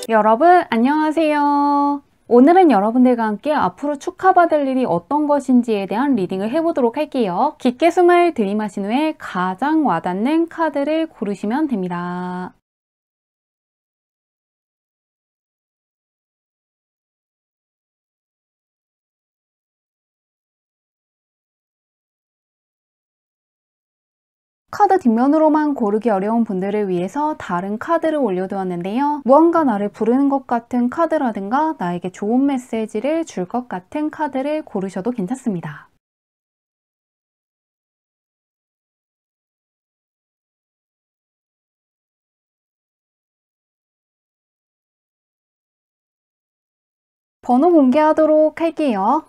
여러분 안녕하세요. 오늘은 여러분들과 함께 앞으로 축하받을 일이 어떤 것인지에 대한 리딩을 해보도록 할게요. 깊게 숨을 들이마신 후에 가장 와닿는 카드를 고르시면 됩니다. 카드 뒷면으로만 고르기 어려운 분들을 위해서 다른 카드를 올려두었는데요. 무언가 나를 부르는 것 같은 카드라든가 나에게 좋은 메시지를 줄 것 같은 카드를 고르셔도 괜찮습니다. 번호 공개하도록 할게요.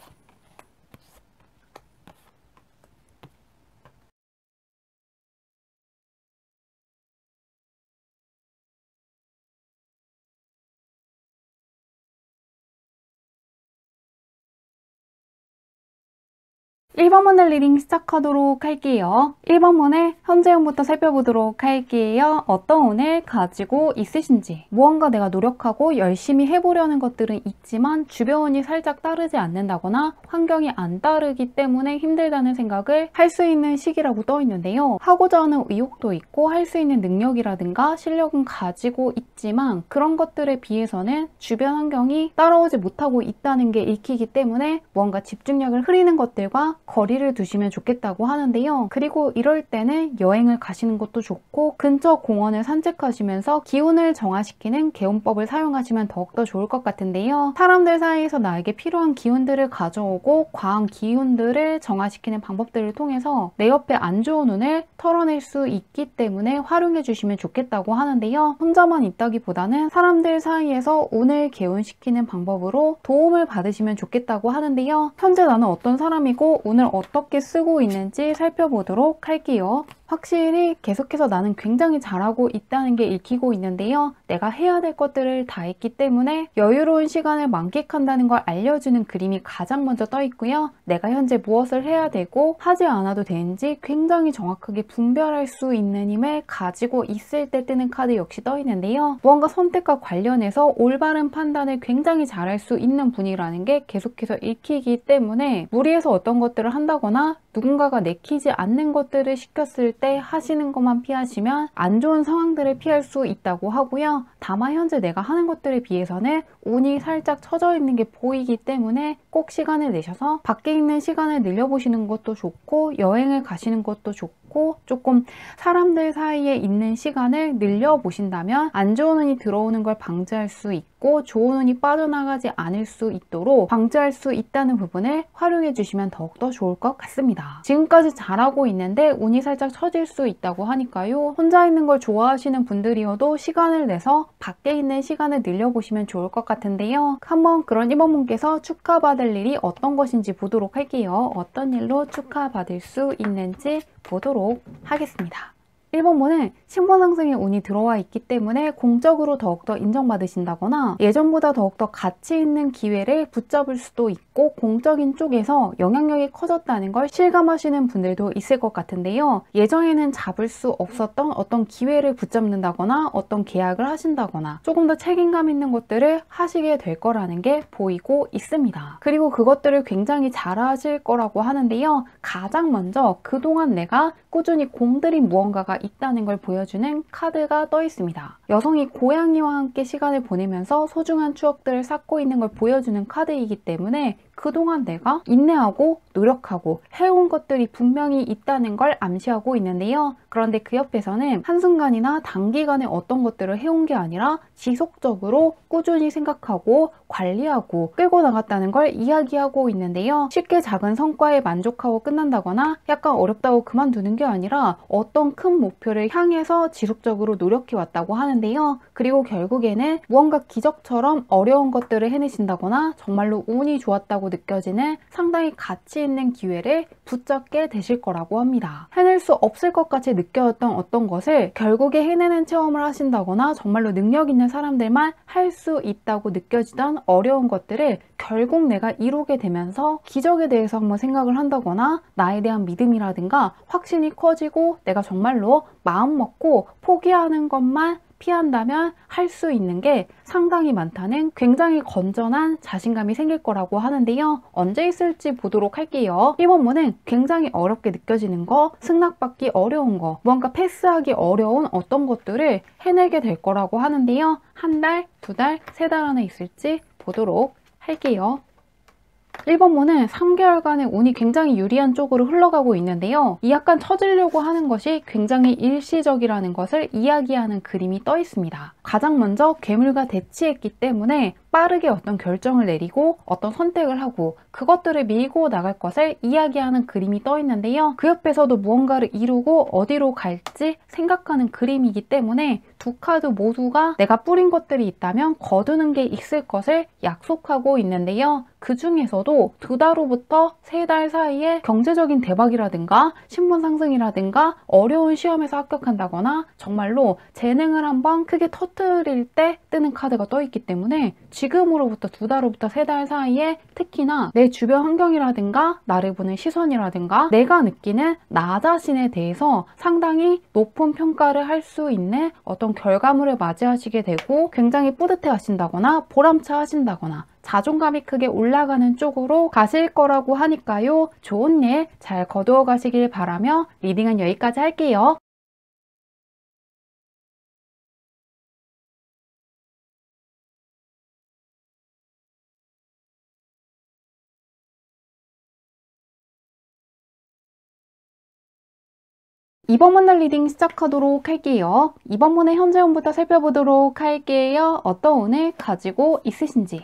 1번 문의 리딩 시작하도록 할게요. 1번 문의 현재형부터 살펴보도록 할게요. 어떤 운을 가지고 있으신지. 무언가 내가 노력하고 열심히 해보려는 것들은 있지만 주변 운이 살짝 따르지 않는다거나 환경이 안 따르기 때문에 힘들다는 생각을 할 수 있는 시기라고 떠 있는데요. 하고자 하는 의욕도 있고 할 수 있는 능력이라든가 실력은 가지고 있지만 그런 것들에 비해서는 주변 환경이 따라오지 못하고 있다는 게 읽히기 때문에 무언가 집중력을 흐리는 것들과 거리를 두시면 좋겠다고 하는데요. 그리고 이럴 때는 여행을 가시는 것도 좋고 근처 공원을 산책하시면서 기운을 정화시키는 개운법을 사용하시면 더욱더 좋을 것 같은데요. 사람들 사이에서 나에게 필요한 기운들을 가져오고 과한 기운들을 정화시키는 방법들을 통해서 내 옆에 안 좋은 운을 털어낼 수 있기 때문에 활용해 주시면 좋겠다고 하는데요. 혼자만 있다기보다는 사람들 사이에서 운을 개운시키는 방법으로 도움을 받으시면 좋겠다고 하는데요. 현재 나는 어떤 사람이고 운을 어떻게 쓰고 있는지 살펴보도록 할게요. 확실히 계속해서 나는 굉장히 잘하고 있다는 게 읽히고 있는데요. 내가 해야 될 것들을 다 했기 때문에 여유로운 시간을 만끽한다는 걸 알려주는 그림이 가장 먼저 떠 있고요. 내가 현재 무엇을 해야 되고 하지 않아도 되는지 굉장히 정확하게 분별할 수 있는 힘을 가지고 있을 때 뜨는 카드 역시 떠 있는데요. 무언가 선택과 관련해서 올바른 판단을 굉장히 잘할 수 있는 분이라는 게 계속해서 읽히기 때문에 무리해서 어떤 것들을 한다거나 누군가가 내키지 않는 것들을 시켰을 때 하시는 것만 피하시면 안 좋은 상황들을 피할 수 있다고 하고요. 다만 현재 내가 하는 것들에 비해서는 운이 살짝 처져 있는 게 보이기 때문에 꼭 시간을 내셔서 밖에 있는 시간을 늘려보시는 것도 좋고 여행을 가시는 것도 좋고 조금 사람들 사이에 있는 시간을 늘려보신다면 안 좋은 운이 들어오는 걸 방지할 수 있고 좋은 운이 빠져나가지 않을 수 있도록 방지할 수 있다는 부분을 활용해 주시면 더욱더 좋을 것 같습니다. 지금까지 잘하고 있는데 운이 살짝 처질 수 있다고 하니까요. 혼자 있는 걸 좋아하시는 분들이어도 시간을 내서 밖에 있는 시간을 늘려보시면 좋을 것 같은데요. 한번 그런 이모분께서 축하받을 일이 어떤 것인지 보도록 할게요. 어떤 일로 축하받을 수 있는지 보도록 하겠습니다. 1번 분은 신분상승의 운이 들어와 있기 때문에 공적으로 더욱더 인정받으신다거나 예전보다 더욱더 가치 있는 기회를 붙잡을 수도 있고 공적인 쪽에서 영향력이 커졌다는 걸 실감하시는 분들도 있을 것 같은데요. 예전에는 잡을 수 없었던 어떤 기회를 붙잡는다거나 어떤 계약을 하신다거나 조금 더 책임감 있는 것들을 하시게 될 거라는 게 보이고 있습니다. 그리고 그것들을 굉장히 잘 하실 거라고 하는데요. 가장 먼저 그동안 내가 꾸준히 공들인 무언가가 있다는 걸 보여주는 카드가 떠 있습니다. 여성이 고양이와 함께 시간을 보내면서 소중한 추억들을 쌓고 있는 걸 보여주는 카드이기 때문에 그동안 내가 인내하고 노력하고 해온 것들이 분명히 있다는 걸 암시하고 있는데요. 그런데 그 옆에서는 한순간이나 단기간에 어떤 것들을 해온 게 아니라 지속적으로 꾸준히 생각하고 관리하고 끌고 나갔다는 걸 이야기하고 있는데요. 쉽게 작은 성과에 만족하고 끝난다거나 약간 어렵다고 그만두는 게 아니라 어떤 큰 목표를 향해서 지속적으로 노력해 왔다고 하는데요. 그리고 결국에는 무언가 기적처럼 어려운 것들을 해내신다거나 정말로 운이 좋았다고 느껴지는 상당히 가치 있는 기회를 붙잡게 되실 거라고 합니다. 해낼 수 없을 것 같이 느껴졌던 어떤 것을 결국에 해내는 체험을 하신다거나 정말로 능력 있는 사람들만 할 수 있다고 느껴지던 어려운 것들을 결국 내가 이루게 되면서 기적에 대해서 한번 생각을 한다거나 나에 대한 믿음이라든가 확신이 커지고 내가 정말로 마음 먹고 포기하는 것만 피한다면 할 수 있는 게 상당히 많다는 굉장히 건전한 자신감이 생길 거라고 하는데요. 언제 있을지 보도록 할게요. 1번문은 굉장히 어렵게 느껴지는 거, 승낙받기 어려운 거, 무언가 패스하기 어려운 어떤 것들을 해내게 될 거라고 하는데요. 한 달, 두 달, 세 달 안에 있을지 보도록 할게요. 1번문은 3개월간의 운이 굉장히 유리한 쪽으로 흘러가고 있는데요. 이 약간 처지려고 하는 것이 굉장히 일시적이라는 것을 이야기하는 그림이 떠 있습니다. 가장 먼저 괴물과 대치했기 때문에 빠르게 어떤 결정을 내리고 어떤 선택을 하고 그것들을 밀고 나갈 것을 이야기하는 그림이 떠 있는데요. 그 옆에서도 무언가를 이루고 어디로 갈지 생각하는 그림이기 때문에 두 카드 모두가 내가 뿌린 것들이 있다면 거두는 게 있을 것을 약속하고 있는데요. 그 중에서도 2달후부터 3달 사이에 경제적인 대박이라든가 신분 상승이라든가 어려운 시험에서 합격한다거나 정말로 재능을 한번 크게 터뜨릴 때 뜨는 카드가 떠 있기 때문에 지금으로부터 2달후부터 3달 사이에 특히나 내 주변 환경이라든가 나를 보는 시선이라든가 내가 느끼는 나 자신에 대해서 상당히 높은 평가를 할 수 있는 어떤 결과물을 맞이하시게 되고 굉장히 뿌듯해 하신다거나 보람차 하신다거나 자존감이 크게 올라가는 쪽으로 가실 거라고 하니까요. 좋은 일 잘 거두어 가시길 바라며 리딩은 여기까지 할게요. 이번 문달 리딩 시작하도록 할게요. 이번 문의 현재 운부터 살펴보도록 할게요. 어떤 운을 가지고 있으신지.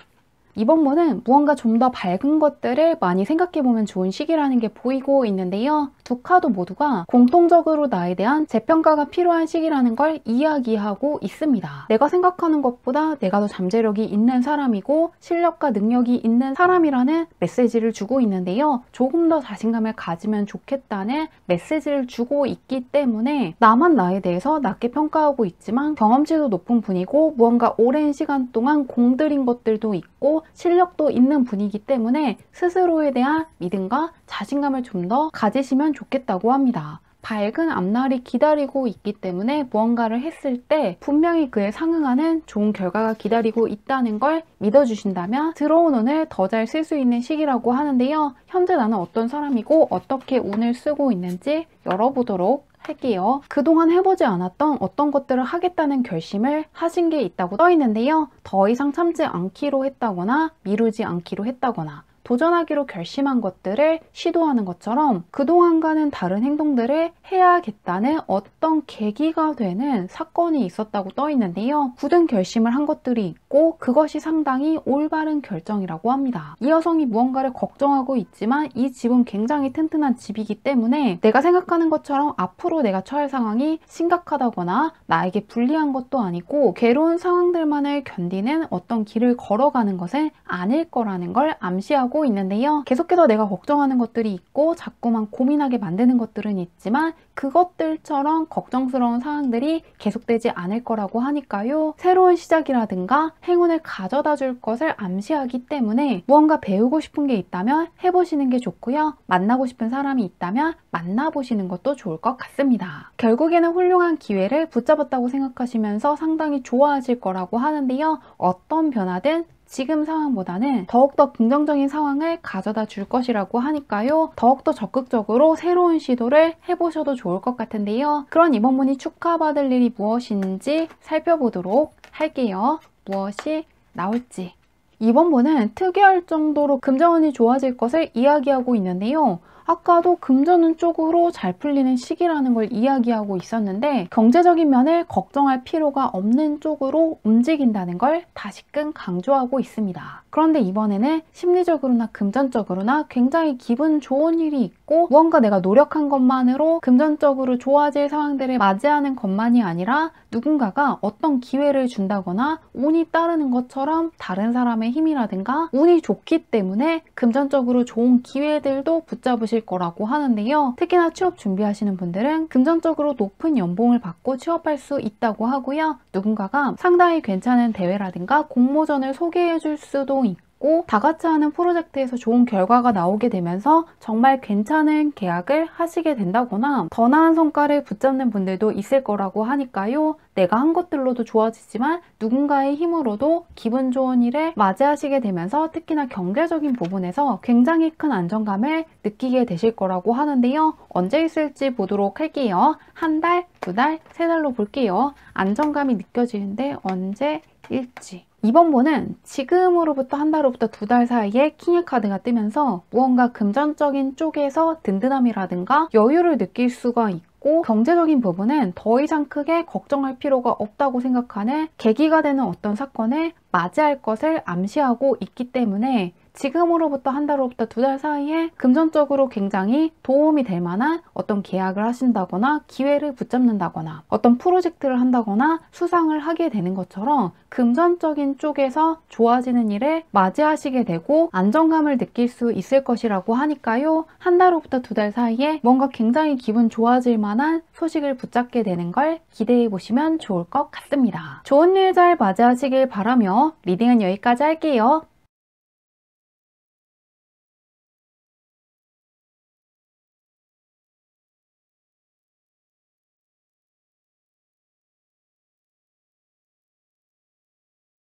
이번 문은 무언가 좀 더 밝은 것들을 많이 생각해보면 좋은 시기라는 게 보이고 있는데요. 두 카드 모두가 공통적으로 나에 대한 재평가가 필요한 시기라는 걸 이야기하고 있습니다. 내가 생각하는 것보다 내가 더 잠재력이 있는 사람이고 실력과 능력이 있는 사람이라는 메시지를 주고 있는데요. 조금 더 자신감을 가지면 좋겠다는 메시지를 주고 있기 때문에 나만 나에 대해서 낮게 평가하고 있지만 경험치도 높은 분이고 무언가 오랜 시간 동안 공들인 것들도 있고 실력도 있는 분이기 때문에 스스로에 대한 믿음과 자신감을 좀 더 가지시면 좋겠다고 합니다. 밝은 앞날이 기다리고 있기 때문에 무언가를 했을 때 분명히 그에 상응하는 좋은 결과가 기다리고 있다는 걸 믿어주신다면 들어온 운을 더 잘 쓸 수 있는 시기라고 하는데요. 현재 나는 어떤 사람이고 어떻게 운을 쓰고 있는지 열어보도록 할게요. 그동안 해보지 않았던 어떤 것들을 하겠다는 결심을 하신 게 있다고 써 있는데요. 더 이상 참지 않기로 했다거나 미루지 않기로 했다거나 도전하기로 결심한 것들을 시도하는 것처럼 그동안과는 다른 행동들을 해야겠다는 어떤 계기가 되는 사건이 있었다고 떠 있는데요. 굳은 결심을 한 것들이 있고 그것이 상당히 올바른 결정이라고 합니다. 이 여성이 무언가를 걱정하고 있지만 이 집은 굉장히 튼튼한 집이기 때문에 내가 생각하는 것처럼 앞으로 내가 처할 상황이 심각하다거나 나에게 불리한 것도 아니고 괴로운 상황들만을 견디는 어떤 길을 걸어가는 것은 아닐 거라는 걸 암시하고 있는데요. 계속해서 내가 걱정하는 것들이 있고 자꾸만 고민하게 만드는 것들은 있지만 그것들처럼 걱정스러운 상황들이 계속되지 않을 거라고 하니까요. 새로운 시작이라든가 행운을 가져다 줄 것을 암시하기 때문에 무언가 배우고 싶은 게 있다면 해보시는 게 좋고요. 만나고 싶은 사람이 있다면 만나보시는 것도 좋을 것 같습니다. 결국에는 훌륭한 기회를 붙잡았다고 생각하시면서 상당히 좋아하실 거라고 하는데요. 어떤 변화든 지금 상황보다는 더욱더 긍정적인 상황을 가져다 줄 것이라고 하니까요. 더욱더 적극적으로 새로운 시도를 해보셔도 좋을 것 같은데요. 그런 이번 문이 축하받을 일이 무엇인지 살펴보도록 할게요. 무엇이 나올지. 이번 문은 특이할 정도로 금전운이 좋아질 것을 이야기하고 있는데요. 아까도 금전운 쪽으로 잘 풀리는 시기라는 걸 이야기하고 있었는데 경제적인 면을 걱정할 필요가 없는 쪽으로 움직인다는 걸 다시금 강조하고 있습니다. 그런데 이번에는 심리적으로나 금전적으로나 굉장히 기분 좋은 일이 있고 무언가 내가 노력한 것만으로 금전적으로 좋아질 상황들을 맞이하는 것만이 아니라 누군가가 어떤 기회를 준다거나 운이 따르는 것처럼 다른 사람의 힘이라든가 운이 좋기 때문에 금전적으로 좋은 기회들도 붙잡으실 거라고 하는데요. 특히나 취업 준비하시는 분들은 금전적으로 높은 연봉을 받고 취업할 수 있다고 하고요. 누군가가 상당히 괜찮은 대회라든가 공모전을 소개해 줄 수도 있고 있고 다 같이 하는 프로젝트에서 좋은 결과가 나오게 되면서 정말 괜찮은 계약을 하시게 된다거나 더 나은 성과를 붙잡는 분들도 있을 거라고 하니까요. 내가 한 것들로도 좋아지지만 누군가의 힘으로도 기분 좋은 일을 맞이하시게 되면서 특히나 경제적인 부분에서 굉장히 큰 안정감을 느끼게 되실 거라고 하는데요. 언제 있을지 보도록 할게요. 한 달, 두 달, 세 달로 볼게요. 안정감이 느껴지는데 언제일지. 이번 분은 지금으로부터 한 달 후부터 두 달 사이에 킹의 카드가 뜨면서 무언가 금전적인 쪽에서 든든함이라든가 여유를 느낄 수가 있고 경제적인 부분은 더 이상 크게 걱정할 필요가 없다고 생각하는 계기가 되는 어떤 사건을 맞이할 것을 암시하고 있기 때문에 지금으로부터 한 달 후부터 두 달 사이에 금전적으로 굉장히 도움이 될 만한 어떤 계약을 하신다거나 기회를 붙잡는다거나 어떤 프로젝트를 한다거나 수상을 하게 되는 것처럼 금전적인 쪽에서 좋아지는 일을 맞이하시게 되고 안정감을 느낄 수 있을 것이라고 하니까요. 한 달 후부터 두 달 사이에 뭔가 굉장히 기분 좋아질 만한 소식을 붙잡게 되는 걸 기대해 보시면 좋을 것 같습니다. 좋은 일 잘 맞이하시길 바라며 리딩은 여기까지 할게요.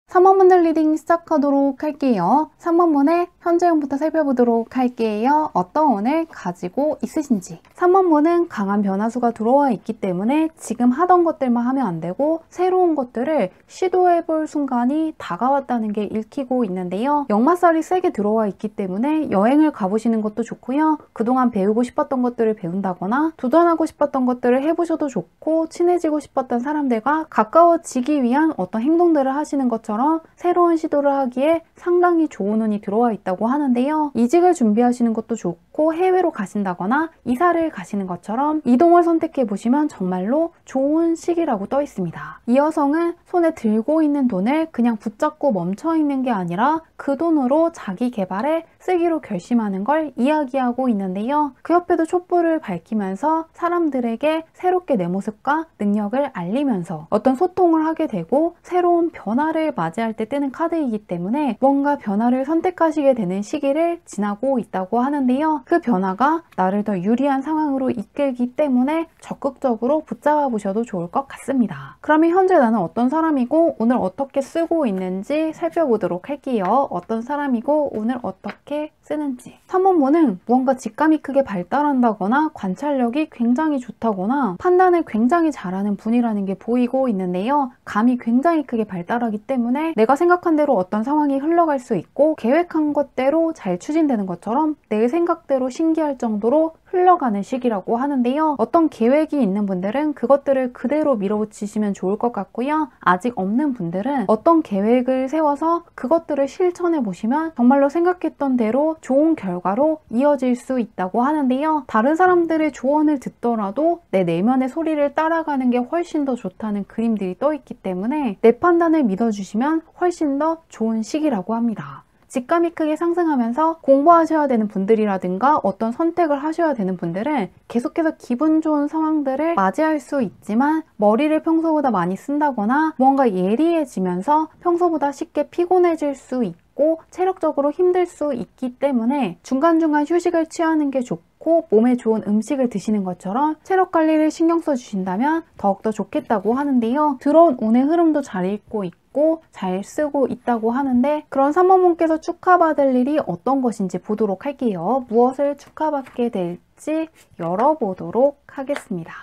삼원문들 리딩 시작하도록 할게요. 3원문의 현재형부터 살펴보도록 할게요. 어떤 운을 가지고 있으신지. 3원문은 강한 변화수가 들어와 있기 때문에 지금 하던 것들만 하면 안 되고 새로운 것들을 시도해볼 순간이 다가왔다는 게 읽히고 있는데요. 역마살이 세게 들어와 있기 때문에 여행을 가보시는 것도 좋고요. 그동안 배우고 싶었던 것들을 배운다거나 도전하고 싶었던 것들을 해보셔도 좋고 친해지고 싶었던 사람들과 가까워지기 위한 어떤 행동들을 하시는 것처럼 새로운 시도를 하기에 상당히 좋은 운이 들어와 있다고 하는데요. 이직을 준비하시는 것도 좋고 해외로 가신다거나 이사를 가시는 것처럼 이동을 선택해 보시면 정말로 좋은 시기라고 떠 있습니다. 이 여성은 손에 들고 있는 돈을 그냥 붙잡고 멈춰 있는 게 아니라 그 돈으로 자기 개발에 쓰기로 결심하는 걸 이야기하고 있는데요. 그 옆에도 촛불을 밝히면서 사람들에게 새롭게 내 모습과 능력을 알리면서 어떤 소통을 하게 되고 새로운 변화를 맞이할 때 뜨는 카드이기 때문에 뭔가 변화를 선택하시게 되는 시기를 지나고 있다고 하는데요. 그 변화가 나를 더 유리한 상황으로 이끌기 때문에 적극적으로 붙잡아 보셔도 좋을 것 같습니다. 그러면 현재 나는 어떤 사람이고 오늘 어떻게 쓰고 있는지 살펴보도록 할게요. 어떤 사람이고 오늘 어떻게 쓰는지. 3원문은 무언가 직감이 크게 발달한다거나 관찰력이 굉장히 좋다거나 판단을 굉장히 잘하는 분이라는 게 보이고 있는데요. 감이 굉장히 크게 발달하기 때문에 내가 생각한 대로 어떤 상황이 흘러갈 수 있고 계획한 것대로 잘 추진되는 것처럼 내 생각대로 신기할 정도로 흘러가는 시기라고 하는데요. 어떤 계획이 있는 분들은 그것들을 그대로 밀어붙이시면 좋을 것 같고요. 아직 없는 분들은 어떤 계획을 세워서 그것들을 실천해 보시면 정말로 생각했던 대로 좋은 결과로 이어질 수 있다고 하는데요. 다른 사람들의 조언을 듣더라도 내 내면의 소리를 따라가는 게 훨씬 더 좋다는 그림들이 떠 있기 때문에 내 판단을 믿어주시면 훨씬 더 좋은 시기라고 합니다. 직감이 크게 상승하면서 공부하셔야 되는 분들이라든가 어떤 선택을 하셔야 되는 분들은 계속해서 기분 좋은 상황들을 맞이할 수 있지만 머리를 평소보다 많이 쓴다거나 무언가 예리해지면서 평소보다 쉽게 피곤해질 수 있고 체력적으로 힘들 수 있기 때문에 중간중간 휴식을 취하는 게 좋고 몸에 좋은 음식을 드시는 것처럼 체력 관리를 신경 써주신다면 더욱더 좋겠다고 하는데요. 들어온 운의 흐름도 잘 읽고 있고 잘 쓰고 있다고 하는데 그런 3원문께서 축하받을 일이 어떤 것인지 보도록 할게요. 무엇을 축하받게 될지 열어보도록 하겠습니다.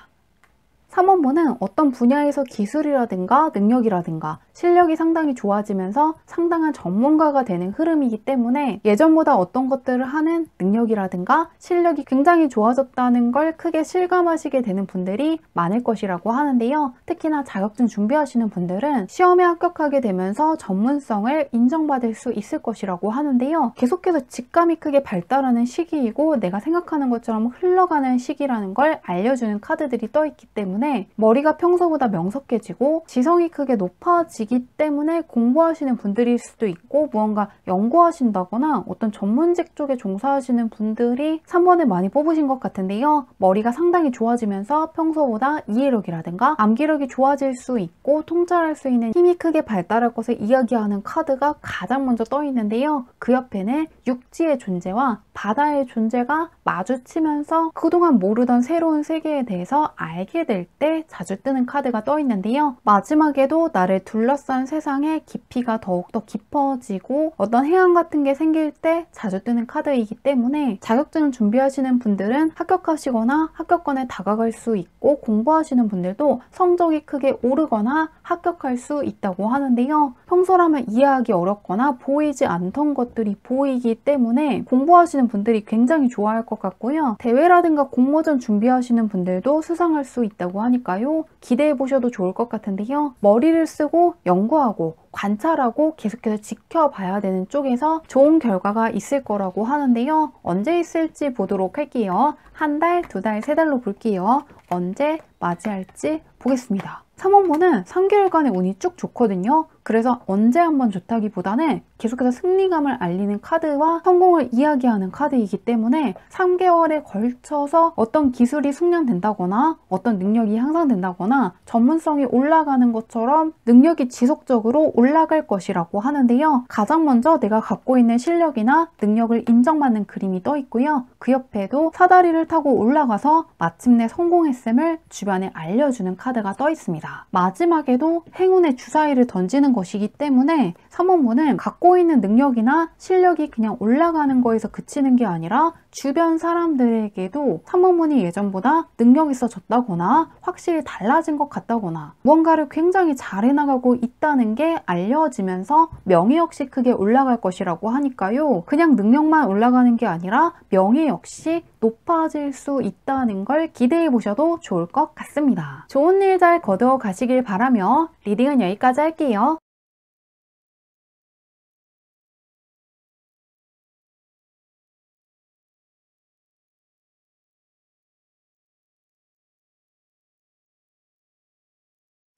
3원문은 어떤 분야에서 기술이라든가 능력이라든가 실력이 상당히 좋아지면서 상당한 전문가가 되는 흐름이기 때문에 예전보다 어떤 것들을 하는 능력이라든가 실력이 굉장히 좋아졌다는 걸 크게 실감하시게 되는 분들이 많을 것이라고 하는데요. 특히나 자격증 준비하시는 분들은 시험에 합격하게 되면서 전문성을 인정받을 수 있을 것이라고 하는데요. 계속해서 직감이 크게 발달하는 시기이고 내가 생각하는 것처럼 흘러가는 시기라는 걸 알려주는 카드들이 떠 있기 때문에 때문에 머리가 평소보다 명석해지고 지성이 크게 높아지기 때문에 공부하시는 분들일 수도 있고 무언가 연구하신다거나 어떤 전문직 쪽에 종사하시는 분들이 3번을 많이 뽑으신 것 같은데요. 머리가 상당히 좋아지면서 평소보다 이해력이라든가 암기력이 좋아질 수 있고 통찰할 수 있는 힘이 크게 발달할 것을 이야기하는 카드가 가장 먼저 떠 있는데요. 그 옆에는 육지의 존재와 바다의 존재가 마주치면서 그동안 모르던 새로운 세계에 대해서 알게 될 때 자주 뜨는 카드가 떠 있는데요. 마지막에도 나를 둘러싼 세상의 깊이가 더욱더 깊어지고 어떤 해안 같은 게 생길 때 자주 뜨는 카드이기 때문에 자격증을 준비하시는 분들은 합격하시거나 합격권에 다가갈 수 있고 공부하시는 분들도 성적이 크게 오르거나 합격할 수 있다고 하는데요. 평소라면 이해하기 어렵거나 보이지 않던 것들이 보이기 때문에 공부하시는 분들이 굉장히 좋아할 것 같고요. 대회라든가 공모전 준비하시는 분들도 수상할 수 있다고 하니까요. 기대해 보셔도 좋을 것 같은데요. 머리를 쓰고 연구하고 관찰하고 계속해서 지켜봐야 되는 쪽에서 좋은 결과가 있을 거라고 하는데요. 언제 있을지 보도록 할게요. 한 달, 두 달, 세 달로 볼게요. 언제 맞이할지 보겠습니다. 3원본은 3개월간의 운이 쭉 좋거든요. 그래서 언제 한번 좋다기보다는 계속해서 승리감을 알리는 카드와 성공을 이야기하는 카드이기 때문에 3개월에 걸쳐서 어떤 기술이 숙련된다거나 어떤 능력이 향상된다거나 전문성이 올라가는 것처럼 능력이 지속적으로 올라갈 것이라고 하는데요. 가장 먼저 내가 갖고 있는 실력이나 능력을 인정받는 그림이 떠 있고요. 그 옆에도 사다리를 타고 올라가서 마침내 성공했음을 주변에 알려주는 카드가 떠 있습니다. 마지막에도 행운의 주사위를 던지는 것이기 때문에 3원본은 갖고 있는 능력이나 실력이 그냥 올라가는 거에서 그치는 게 아니라 주변 사람들에게도 3원본이 예전보다 능력이 있어졌다거나 확실히 달라진 것 같다거나 무언가를 굉장히 잘 해나가고 있다는 게 알려지면서 명예 역시 크게 올라갈 것이라고 하니까요. 그냥 능력만 올라가는 게 아니라 명예 역시 높아질 수 있다는 걸 기대해 보셔도 좋을 것 같습니다. 좋은 일 잘 거두어 가시길 바라며 리딩은 여기까지 할게요.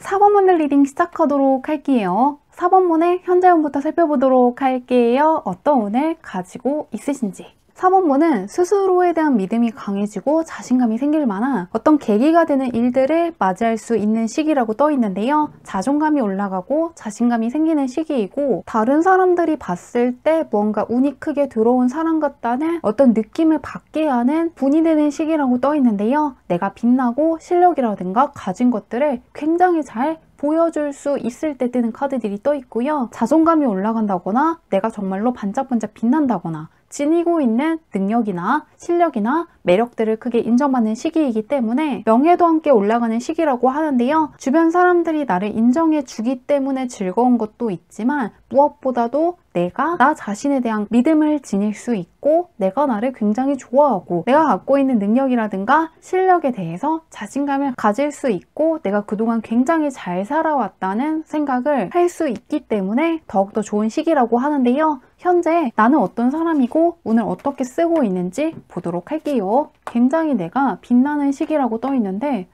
(4번문을) 리딩 시작하도록 할게요. 4번문의 현재 운부터 살펴보도록 할게요. 어떤 운을 가지고 있으신지. 4번문은 스스로에 대한 믿음이 강해지고 자신감이 생길 만한 어떤 계기가 되는 일들을 맞이할 수 있는 시기라고 떠 있는데요. 자존감이 올라가고 자신감이 생기는 시기이고 다른 사람들이 봤을 때 무언가 운이 크게 들어온 사람 같다는 어떤 느낌을 받게 하는 분이 되는 시기라고 떠 있는데요. 내가 빛나고 실력이라든가 가진 것들을 굉장히 잘 보여줄 수 있을 때 뜨는 카드들이 떠 있고요. 자존감이 올라간다거나 내가 정말로 반짝반짝 빛난다거나 지니고 있는 능력이나 실력이나 매력들을 크게 인정받는 시기이기 때문에 명예도 함께 올라가는 시기라고 하는데요. 주변 사람들이 나를 인정해 주기 때문에 즐거운 것도 있지만 무엇보다도 내가 나 자신에 대한 믿음을 지닐 수 있고 내가 나를 굉장히 좋아하고 내가 갖고 있는 능력이라든가 실력에 대해서 자신감을 가질 수 있고 내가 그동안 굉장히 잘 살아왔다는 생각을 할 수 있기 때문에 더욱더 좋은 시기라고 하는데요. 현재 나는 어떤 사람이고 운을 어떻게 쓰고 있는지 보도록 할게요. 굉장히 내가 빛나는 시기라고 떠 있는데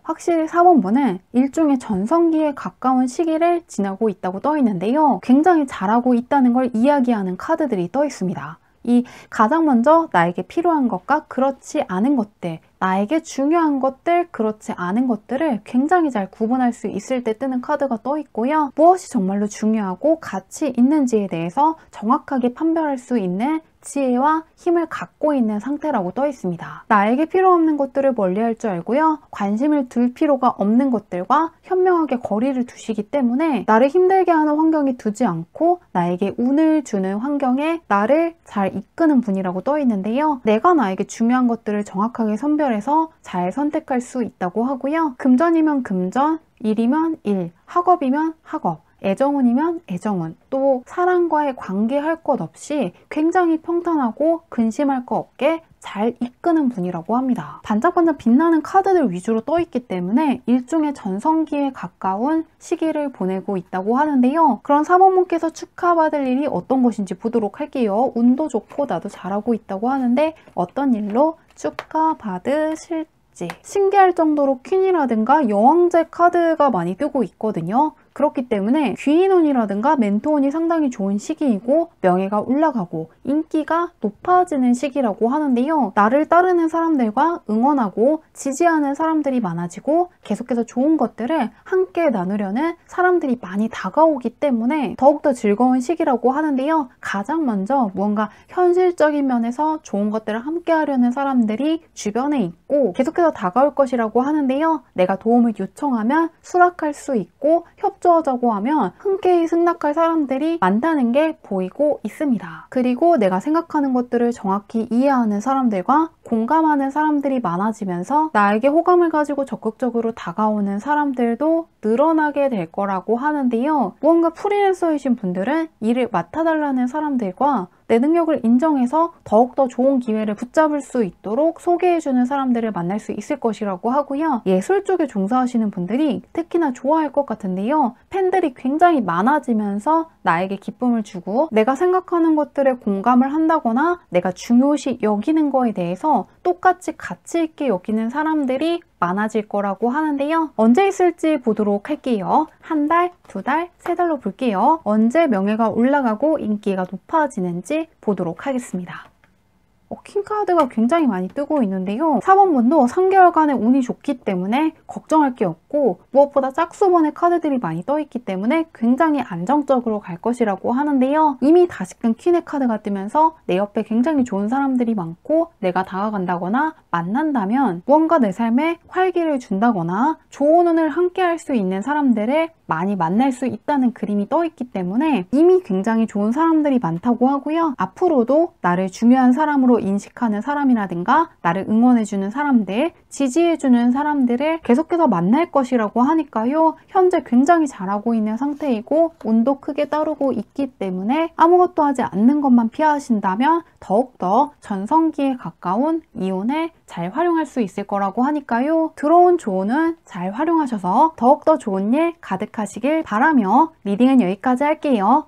확실히 4번분은 일종의 전성기에 가까운 시기를 지나고 있다고 떠 있는데요. 굉장히 잘하고 있다는 걸 이야기하는 카드들이 떠 있습니다. 이 가장 먼저 나에게 필요한 것과 그렇지 않은 것들, 나에게 중요한 것들, 그렇지 않은 것들을 굉장히 잘 구분할 수 있을 때 뜨는 카드가 떠 있고요. 무엇이 정말로 중요하고 가치 있는지에 대해서 정확하게 판별할 수 있는 지혜와 힘을 갖고 있는 상태라고 떠 있습니다. 나에게 필요 없는 것들을 멀리할 줄 알고요. 관심을 둘 필요가 없는 것들과 현명하게 거리를 두시기 때문에 나를 힘들게 하는 환경에 두지 않고 나에게 운을 주는 환경에 나를 잘 이끄는 분이라고 떠 있는데요. 내가 나에게 중요한 것들을 정확하게 선별해서 잘 선택할 수 있다고 하고요. 금전이면 금전, 일이면 일, 학업이면 학업, 애정운이면 애정운, 또 사랑과의 관계 할 것 없이 굉장히 평탄하고 근심할 거 없게 잘 이끄는 분이라고 합니다. 반짝반짝 빛나는 카드들 위주로 떠 있기 때문에 일종의 전성기에 가까운 시기를 보내고 있다고 하는데요. 그런 4번분께서 축하받을 일이 어떤 것인지 보도록 할게요. 운도 좋고 나도 잘하고 있다고 하는데 어떤 일로 축하받으실지 있을지 신기할 정도로 퀸이라든가 여왕제 카드가 많이 뜨고 있거든요. 그렇기 때문에 귀인운이라든가 멘토운이 상당히 좋은 시기이고 명예가 올라가고 인기가 높아지는 시기라고 하는데요. 나를 따르는 사람들과 응원하고 지지하는 사람들이 많아지고 계속해서 좋은 것들을 함께 나누려는 사람들이 많이 다가오기 때문에 더욱더 즐거운 시기라고 하는데요. 가장 먼저 무언가 현실적인 면에서 좋은 것들을 함께 하려는 사람들이 주변에 있고 계속해서 다가올 것이라고 하는데요. 내가 도움을 요청하면 수락할 수 있고 협조하자고 하면 흔쾌히 승낙할 사람들이 많다는 게 보이고 있습니다. 그리고 내가 생각하는 것들을 정확히 이해하는 사람들과 공감하는 사람들이 많아지면서 나에게 호감을 가지고 적극적으로 다가오는 사람들도 늘어나게 될 거라고 하는데요. 무언가 프리랜서이신 분들은 일을 맡아달라는 사람들과 내 능력을 인정해서 더욱더 좋은 기회를 붙잡을 수 있도록 소개해주는 사람들을 만날 수 있을 것이라고 하고요. 예술 쪽에 종사하시는 분들이 특히나 좋아할 것 같은데요. 팬들이 굉장히 많아지면서 나에게 기쁨을 주고 내가 생각하는 것들에 공감을 한다거나 내가 중요시 여기는 거에 대해서 똑같이 가치 있게 여기는 사람들이 많아질 거라고 하는데요. 언제 있을지 보도록 할게요. 한 달, 두 달, 세 달로 볼게요. 언제 명예가 올라가고 인기가 높아지는지 보도록 하겠습니다. 킹카드가 굉장히 많이 뜨고 있는데요. 4번분도 3개월간의 운이 좋기 때문에 걱정할 게 없고 무엇보다 짝수번의 카드들이 많이 떠있기 때문에 굉장히 안정적으로 갈 것이라고 하는데요. 이미 다시금 퀸의 카드가 뜨면서 내 옆에 굉장히 좋은 사람들이 많고 내가 다가간다거나 만난다면 무언가 내 삶에 활기를 준다거나 좋은 운을 함께 할 수 있는 사람들을 많이 만날 수 있다는 그림이 떠있기 때문에 이미 굉장히 좋은 사람들이 많다고 하고요. 앞으로도 나를 중요한 사람으로 인식하는 사람이라든가 나를 응원해주는 사람들, 지지해주는 사람들을 계속해서 만날 것이라고 하니까요. 현재 굉장히 잘하고 있는 상태이고 운도 크게 따르고 있기 때문에 아무것도 하지 않는 것만 피하신다면 더욱더 전성기에 가까운 이 운을 잘 활용할 수 있을 거라고 하니까요. 들어온 좋은 운 잘 활용하셔서 더욱더 좋은 일 가득하시길 바라며 리딩은 여기까지 할게요.